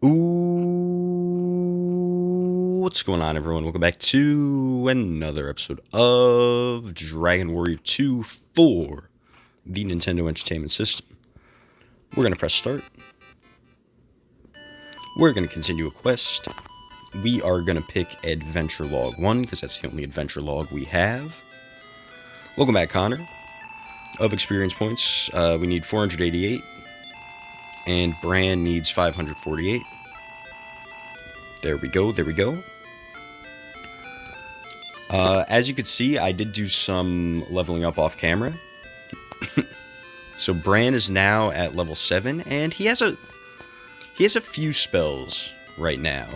Ooh, what's going on, everyone? Welcome back to another episode of Dragon Warrior 2 for the Nintendo Entertainment System. We're going to press start. We're going to continue a quest. We are going to pick Adventure Log 1, because that's the only adventure log we have. Welcome back, Connor. Of experience points, we need 488, and Bran needs 548. There we go, there we go. As you can see, I did do some leveling up off camera. So Bran is now at level 7, and he has a few spells right now.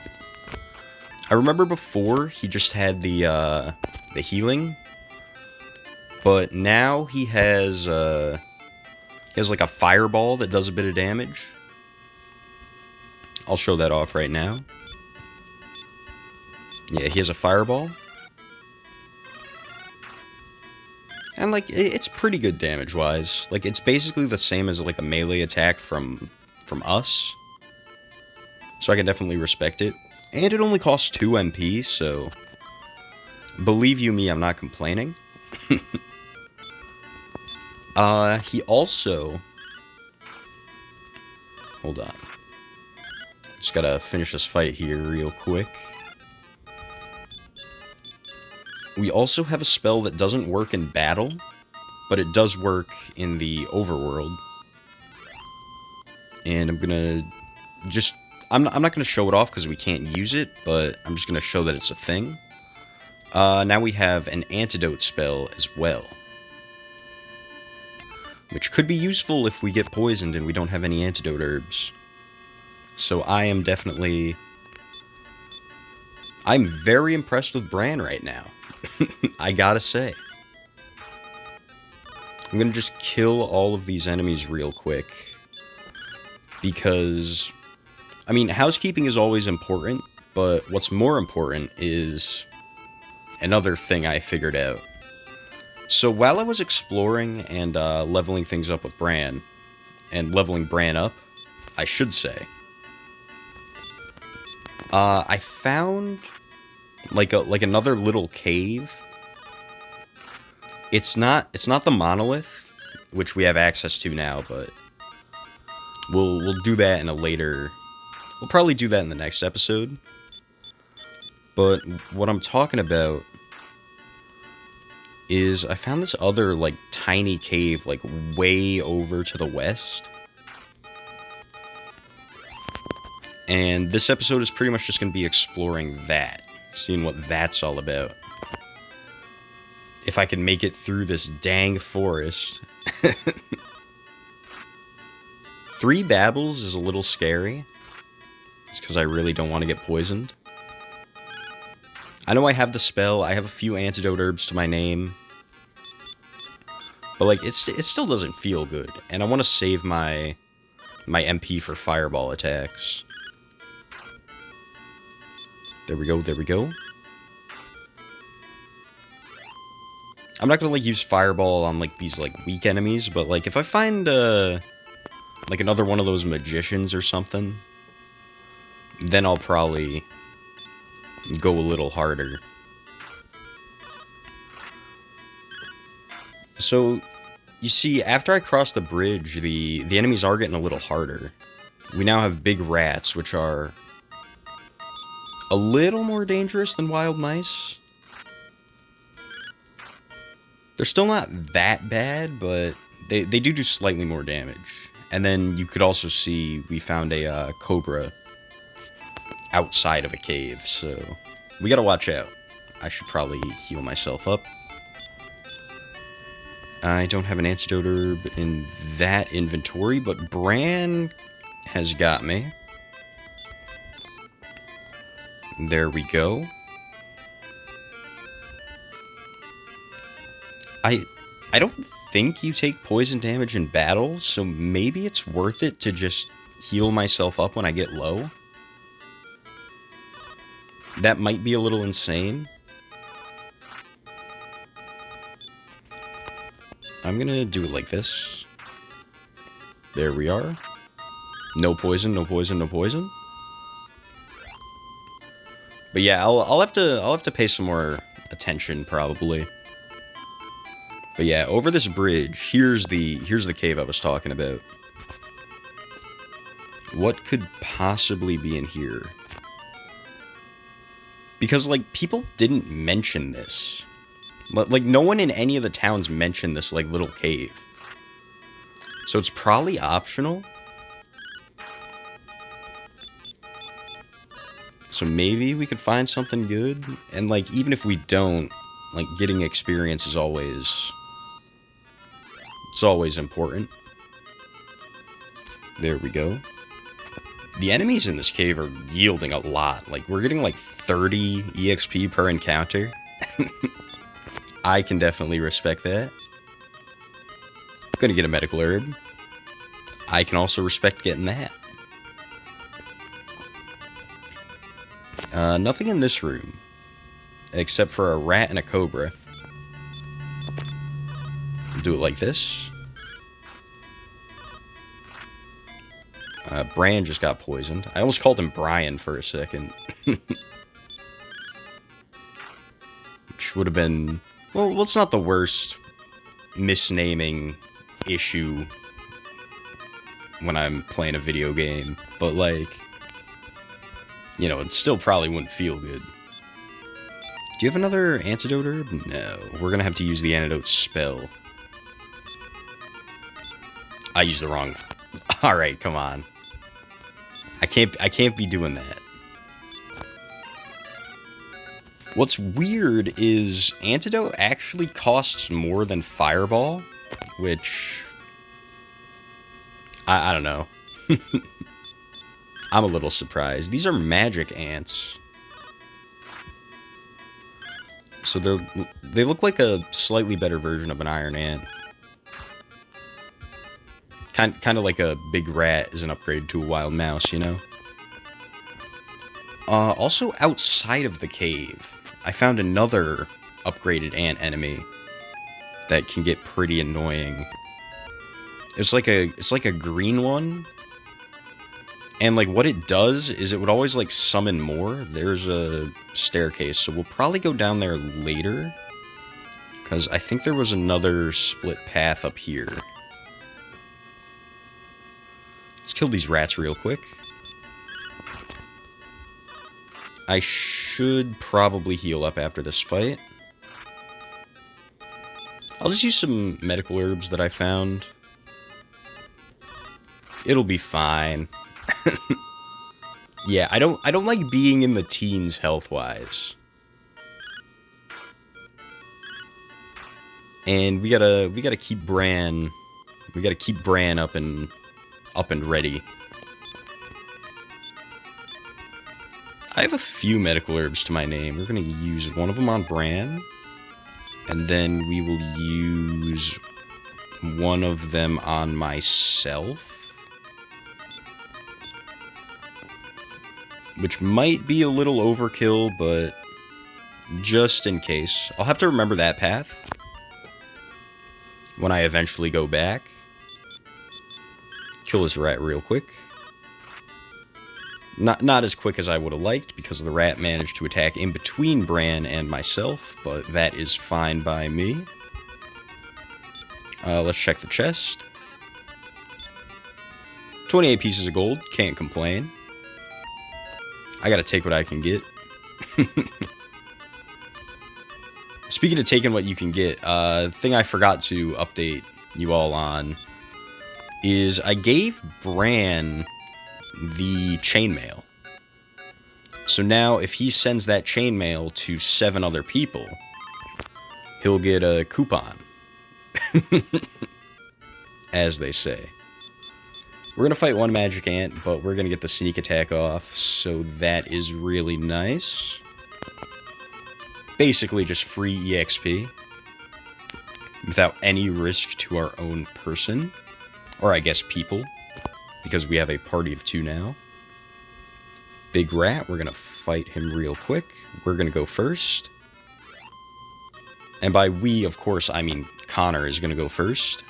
I remember before he just had the healing, but now he has like a fireball that does a bit of damage. I'll show that off right now. Yeah, he has a fireball. And, like, it's pretty good damage-wise. Like, it's basically the same as, like, a melee attack from us. So I can definitely respect it. And it only costs 2 MP, so... Believe you me, I'm not complaining. He also... Hold on. Just gotta finish this fight here real quick. We also have a spell that doesn't work in battle, but it does work in the overworld. And I'm gonna just... I'm not gonna show it off because we can't use it, but I'm just gonna show that it's a thing. Now we have an antidote spell as well, which could be useful if we get poisoned and we don't have any antidote herbs. So I am definitely... I'm very impressed with Bran right now. I gotta say. I'm gonna just kill all of these enemies real quick. Because, I mean, housekeeping is always important, but what's more important is another thing I figured out. So while I was exploring and leveling things up with Bran, and leveling Bran up, I should say, I found like another little cave. It's not the monolith, which we have access to now, but we'll do that in a later... We'll probably do that in the next episode. But what I'm talking about is I found this other, like, tiny cave, like, way over to the west. And this episode is pretty much just going to be exploring that. Seeing what that's all about. If I can make it through this dang forest. 3 babbles is a little scary. It's because I really don't want to get poisoned. I know I have the spell, I have a few antidote herbs to my name. But, like, it still doesn't feel good. And I want to save my MP for fireball attacks. There we go, there we go. I'm not gonna, like, use fireball on, like, these, like, weak enemies, but, like, if I find, like, another one of those magicians or something, then I'll probably go a little harder. So, you see, after I cross the bridge, the enemies are getting a little harder. We now have big rats, which are a little more dangerous than wild mice. They're still not that bad, but they do slightly more damage. And then you could also see we found a cobra outside of a cave, so we gotta watch out. I should probably heal myself up. I don't have an antidote herb in that inventory, but Bran has got me. There we go. I don't think you take poison damage in battle, so maybe it's worth it to just heal myself up when I get low. That might be a little insane. I'm gonna do it like this. There we are. No poison, no poison, no poison. But yeah, I'll have to pay some more attention probably. But yeah, over this bridge, here's the cave I was talking about. What could possibly be in here? Because, like, people didn't mention this. Like, no one in any of the towns mentioned this, like, little cave. So it's probably optional. So maybe we could find something good. And, like, even if we don't, like, getting experience is always... It's always important. There we go. The enemies in this cave are yielding a lot. Like, we're getting, like, 30 EXP per encounter. I can definitely respect that. I'm gonna get a medical herb. I can also respect getting that. Nothing in this room. Except for a rat and a cobra. Do it like this. Bran just got poisoned. I almost called him Brian for a second. Which would have been... Well, it's not the worst misnaming issue when I'm playing a video game. But, like... You know, it still probably wouldn't feel good. Do you have another antidote herb? No. We're gonna have to use the antidote spell. I used the wrong... Alright, come on. I can't be doing that. What's weird is antidote actually costs more than fireball, which I don't know. I'm a little surprised. These are magic ants. So they look like a slightly better version of an iron ant. Kind of like a big rat is an upgrade to a wild mouse, you know? Also, outside of the cave, I found another upgraded ant enemy that can get pretty annoying. It's like a green one. And, like, what it does is it would always, like, summon more. There's a staircase, so we'll probably go down there later. Because I think there was another split path up here. Let's kill these rats real quick. I should probably heal up after this fight. I'll just use some medical herbs that I found. It'll be fine. Yeah, I don't like being in the teens health-wise. And we gotta keep Bran up and ready. I have a few medical herbs to my name. We're going to use one of them on Bran. And then we will use one of them on myself. Which might be a little overkill, but just in case. I'll have to remember that path when I eventually go back. Kill this rat real quick. Not as quick as I would have liked, because the rat managed to attack in between Bran and myself, but that is fine by me. Let's check the chest. 28 pieces of gold, can't complain. I gotta take what I can get. Speaking of taking what you can get, thing I forgot to update you all on is I gave Bran the chainmail. So now if he sends that chainmail to 7 other people, he'll get a coupon. As they say. We're gonna fight one magic ant, but we're gonna get the sneak attack off, so that is really nice. Basically just free EXP. Without any risk to our own person. Or I guess people. Because we have a party of 2 now. Big rat, we're gonna fight him real quick. We're gonna go first. And by we, of course, I mean Connor is gonna go first.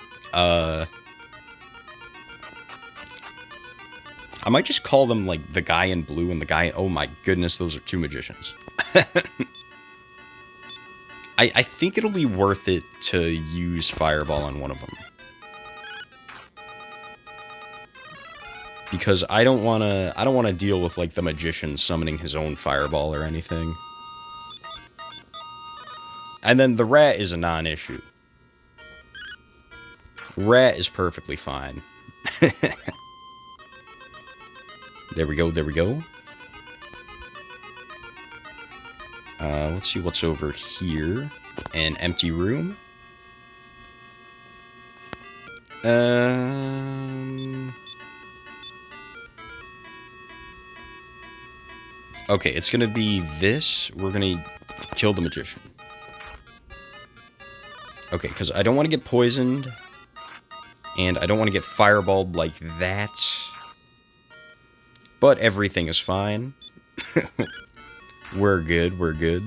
I might just call them, like, the guy in blue and the guy... Oh my goodness, those are two magicians. I think it'll be worth it to use Fireball on one of them. Because I don't wanna deal with, like, the magician summoning his own Fireball or anything. And then the rat is a non-issue. Rat is perfectly fine. There we go, there we go. Let's see what's over here. An empty room. Okay, it's gonna be this. We're gonna kill the magician. Okay, because I don't want to get poisoned. And I don't want to get fireballed like that. But everything is fine. We're good, we're good.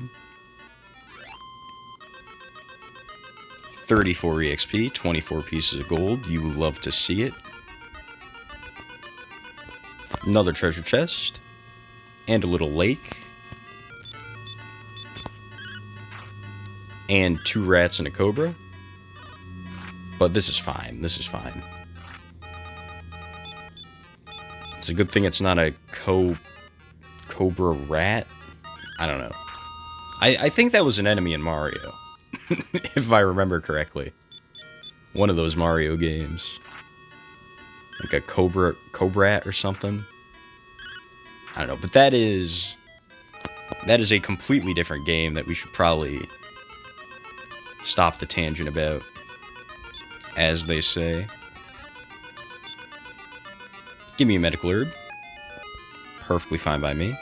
34 EXP, 24 pieces of gold. You love to see it. Another treasure chest. And a little lake. And 2 rats and a cobra. But this is fine, this is fine. It's a good thing it's not a cobra rat. I don't know. I think that was an enemy in Mario. If I remember correctly. One of those Mario games. Like a cobra or something. I don't know, but that is a completely different game that we should probably stop the tangent about, as they say. Give me a medical herb. Perfectly fine by me.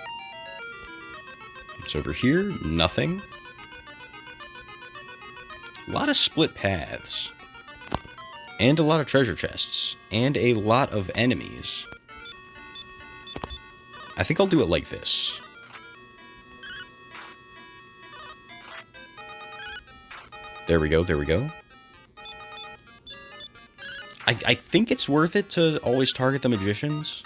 What's over here? Nothing. A lot of split paths. And a lot of treasure chests. And a lot of enemies. I think I'll do it like this. There we go, there we go. I think it's worth it to always target the magicians.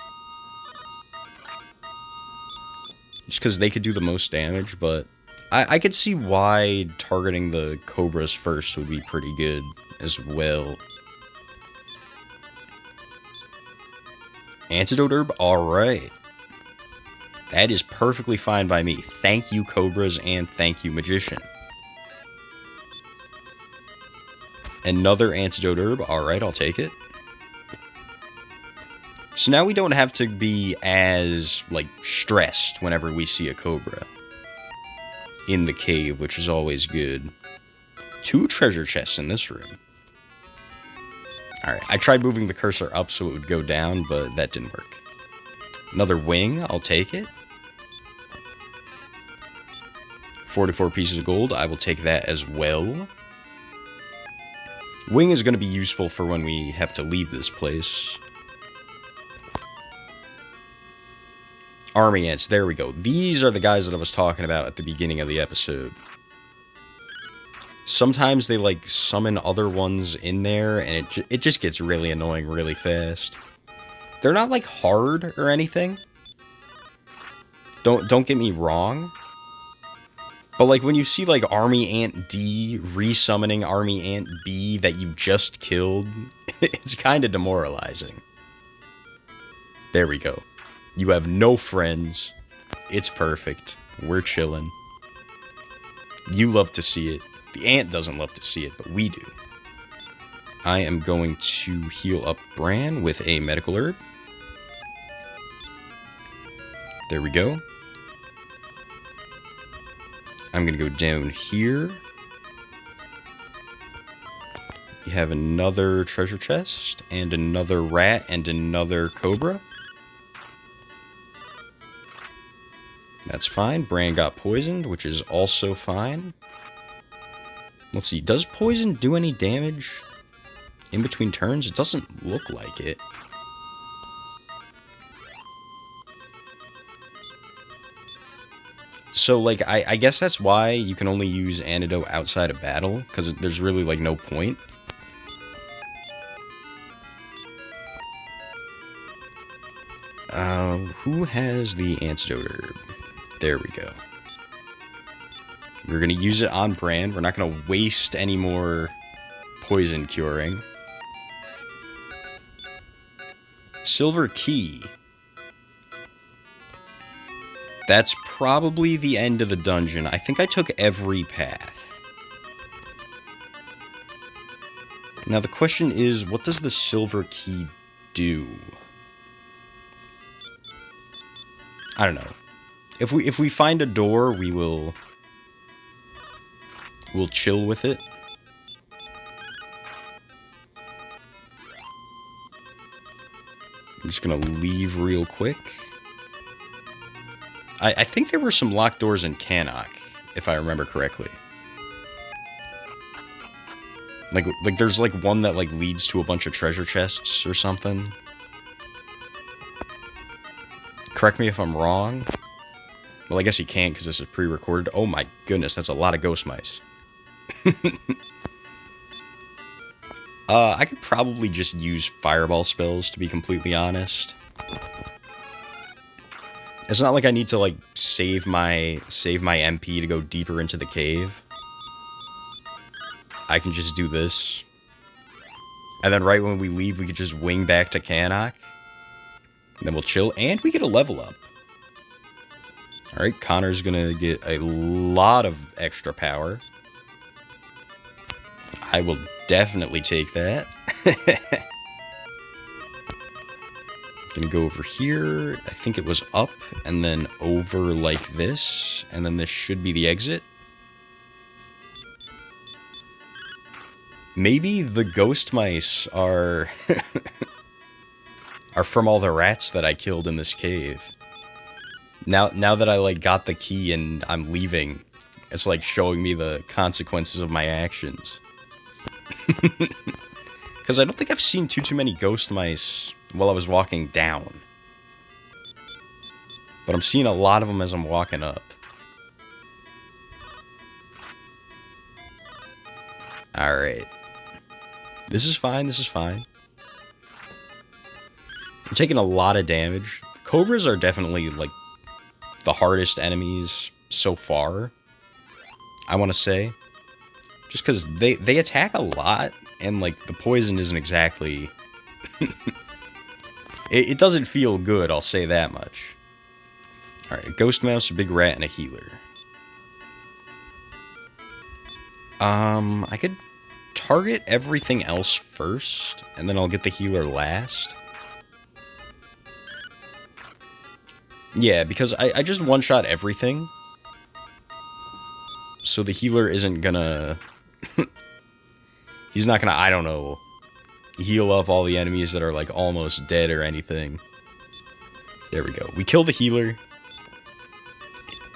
Just because they could do the most damage, but I could see why targeting the cobras first would be pretty good as well. Antidote herb? Alright. That is perfectly fine by me. Thank you, cobras, and thank you, magician. Another antidote herb. Alright, I'll take it. So now we don't have to be as, like, stressed whenever we see a cobra in the cave, which is always good. 2 treasure chests in this room. Alright, I tried moving the cursor up so it would go down, but that didn't work. Another wing, I'll take it. 44 pieces of gold, I will take that as well. Wing is going to be useful for when we have to leave this place. Army ants, there we go. These are the guys that I was talking about at the beginning of the episode. Sometimes they, like, summon other ones in there, and it just gets really annoying really fast. They're not, like, hard or anything. Don't get me wrong. But, like, when you see, like, Army Ant D resummoning Army Ant B that you just killed, it's kind of demoralizing. There we go. You have no friends. It's perfect. We're chilling. You love to see it. The ant doesn't love to see it, but we do. I am going to heal up Bran with a medical herb. There we go. I'm going to go down here. We have another treasure chest, and another rat, and another cobra. That's fine. Bran got poisoned, which is also fine. Let's see, does poison do any damage in between turns? It doesn't look like it. So, like, I guess that's why you can only use antidote outside of battle, because there's really, like, no point. Who has the antidote herb? There we go. We're going to use it on Bran. We're not going to waste any more poison curing. Silver key. That's probably the end of the dungeon. I think I took every path. Now the question is, what does the silver key do? I don't know. If we find a door, we'll chill with it. I'm just gonna leave real quick. I think there were some locked doors in Cannok, if I remember correctly. Like there's like one that like leads to a bunch of treasure chests or something. Correct me if I'm wrong. Well, I guess you can't because this is pre-recorded. Oh my goodness, that's a lot of ghost mice. I could probably just use fireball spells, to be completely honest. It's not like I need to like save my MP to go deeper into the cave. I can just do this. And then right when we leave, we could just wing back to Cannok. And then we'll chill, and we get a level up. Alright, Connor's gonna get a lot of extra power. I will definitely take that. Gonna go over here. I think it was up, and then over like this. And then this should be the exit. Maybe the ghost mice are... are from all the rats that I killed in this cave. Now that I, like, got the key and I'm leaving, it's, like, showing me the consequences of my actions. Because I don't think I've seen too many ghost mice while I was walking down. But I'm seeing a lot of them as I'm walking up. Alright. This is fine, this is fine. I'm taking a lot of damage. Cobras are definitely, like, the hardest enemies so far, I want to say. Just because they attack a lot, and, like, the poison isn't exactly... it doesn't feel good, I'll say that much. Alright, a ghost mouse, a big rat, and a healer. I could target everything else first, and then I'll get the healer last. Yeah, because I just one-shot everything. So the healer isn't gonna... he's not gonna, I don't know, heal up all the enemies that are, like, almost dead or anything. There we go. We killed the healer.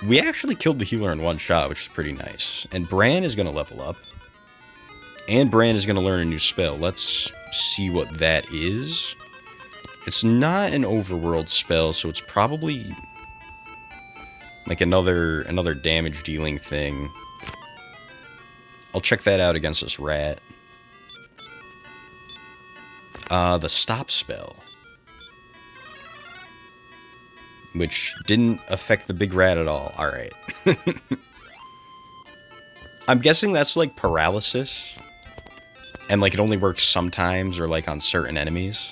We actually killed the healer in one shot, which is pretty nice. And Bran is gonna level up. And Bran is gonna learn a new spell. Let's see what that is. It's not an overworld spell, so it's probably like another damage dealing thing. I'll check that out against this rat. The stop spell. Which didn't affect the big rat at all. Alright. I'm guessing that's like paralysis. And like it only works sometimes or like on certain enemies.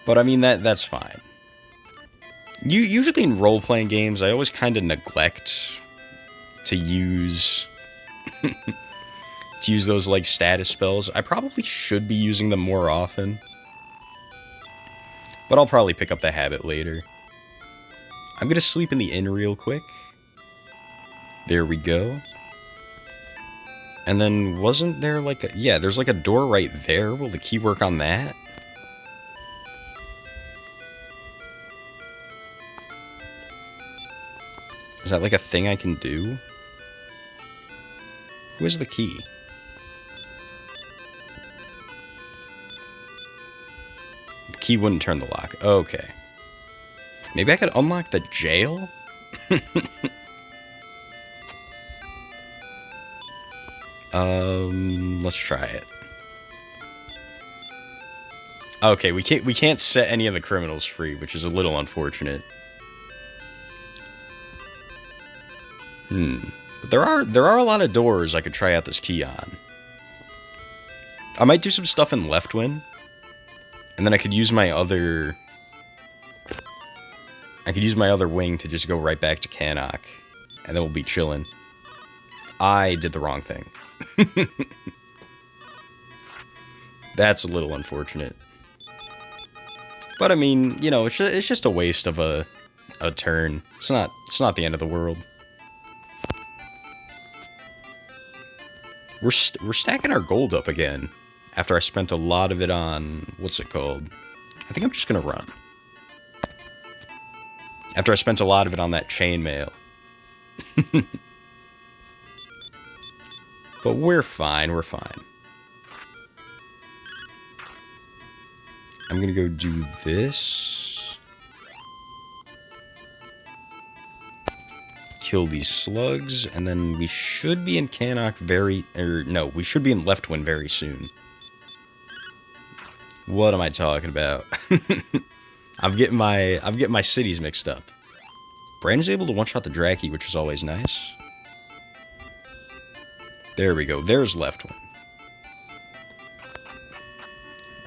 But I mean, that's fine. Usually in role-playing games, I always kind of neglect to use... to use those, like, status spells. I probably should be using them more often. But I'll probably pick up the habit later. I'm gonna sleep in the inn real quick. There we go. And then, wasn't there, like, a... yeah, there's, like, a door right there. Will the key work on that? Is that like a thing I can do? Where's the key? The key wouldn't turn the lock. Okay. Maybe I could unlock the jail? Let's try it. Okay, we can't set any of the criminals free, which is a little unfortunate. But there are a lot of doors I could try out this key on. I might do some stuff in Leftwyne, and then I could use my other wing to just go right back to Cannok, and then we'll be chilling. I did the wrong thing. That's a little unfortunate. But I mean, you know, it's just a waste of a turn. It's not the end of the world. We're stacking our gold up again after I spent a lot of it on, what's it called? I think I'm just gonna run. After I spent a lot of it on that chainmail. But we're fine, we're fine. I'm gonna go do this. Kill these slugs, and then we should be in Cannok we should be in Leftwyne very soon. What am I talking about? I'm getting my cities mixed up. Bran is able to one-shot the Draki, which is always nice. There we go. There's Leftwyne.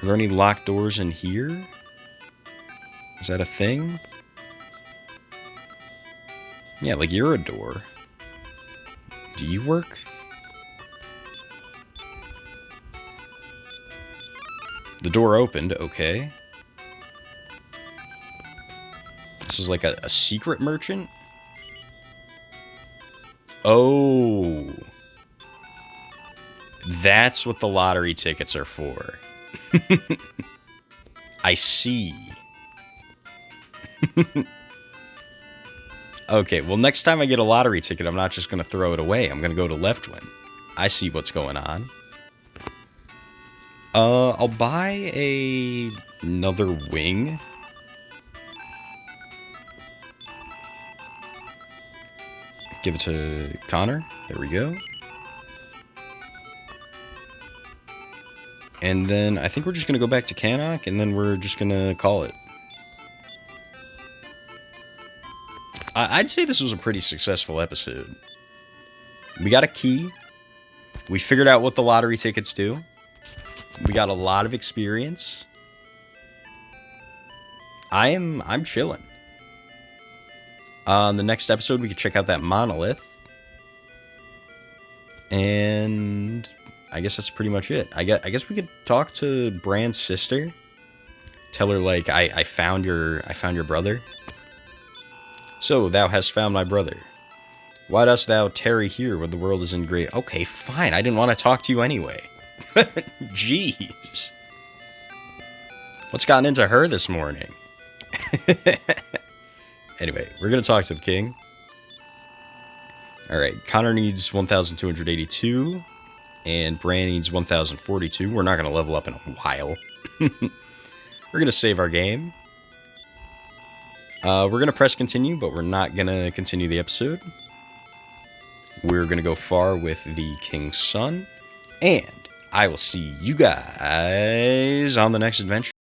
Are there any locked doors in here? Is that a thing? Yeah, like you're a door. Do you work? The door opened, okay. This is like a secret merchant? Oh. That's what the lottery tickets are for. I see. Okay, well next time I get a lottery ticket, I'm not just going to throw it away. I'm going to go to Leftwyne. I see what's going on. I'll buy another wing. Give it to Connor. There we go. And then I think we're just going to go back to Cannok, and then we're just going to call it. I'd say this was a pretty successful episode. We got a key. We figured out what the lottery tickets do. We got a lot of experience. I'm chilling. On the next episode, we could check out that monolith. And I guess that's pretty much it. I guess we could talk to Bran's sister. Tell her, like, I found your brother. So, thou hast found my brother. Why dost thou tarry here when the world is in great... Okay, fine. I didn't want to talk to you anyway. Jeez. What's gotten into her this morning? Anyway, we're going to talk to the king. Alright, Connor needs 1,282. And Bran needs 1,042. We're not going to level up in a while. We're going to save our game. We're going to press continue, but we're not going to continue the episode. We're going to go far with the king's son. And I will see you guys on the next adventure.